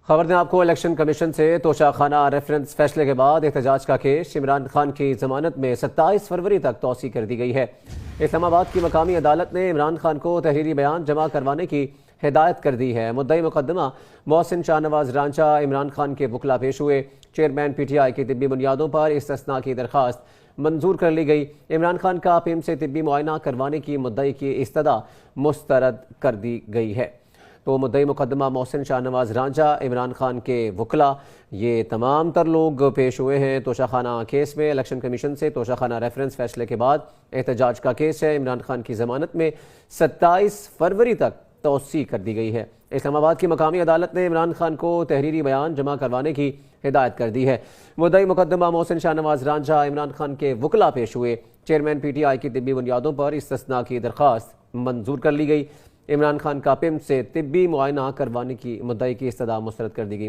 خبر دیں آپ کو، الیکشن کمیشن سے توشہ خانہ ریفرنس فیصلے کے بعد احتجاج کا کیس عمران خان کی ضمانت میں 27 فروری تک توسیع کر دی گئی ہے۔ اسلام آباد کی مقامی عدالت نے عمران خان کو تحریری بیان جمع کروانے کی ہدایت کر دی ہے۔ مدعی مقدمہ محسن شاہ نواز رانجھا عمران خان کے وکلاء پیش ہوئے۔ چیئرمین پی ٹی آئی کی طبی بنیادوں پر استثناء کی درخواست منظور کر لی گئی۔ عمران خان کا پیم سے طبی معائنہ کروانے کی مدعی کی استدعا مسترد کر دی گئی ہے۔ تو مدعی مقدمہ محسن شاہ نواز رانجھا، عمران خان کے وکلاء، یہ تمام تر لوگ پیش ہوئے ہیں توشہ خانہ کیس میں۔ الیکشن کمیشن سے توشہ خانہ ریفرنس فیصلے کے بعد احتجاج کا کیس ہے۔ عمران خان کی ضمانت میں 27 فروری تک توسیع کر دی گئی ہے۔ اسلام آباد کی مقامی عدالت نے عمران خان کو تحریری بیان جمع کروانے کی ہدایت کر دی ہے۔ مدعی مقدمہ محسن شاہ نواز رانجھا، عمران خان کے وکلاء پیش ہوئے۔ چیئرمین پی ٹی آئی کی طبی بنیادوں پر استثناء کی درخواست منظور کر لی گئی۔ عمران خان کا پیم سے طبی معائنہ کروانے کی مدعی کی استدعا مسترد کر دی گئی۔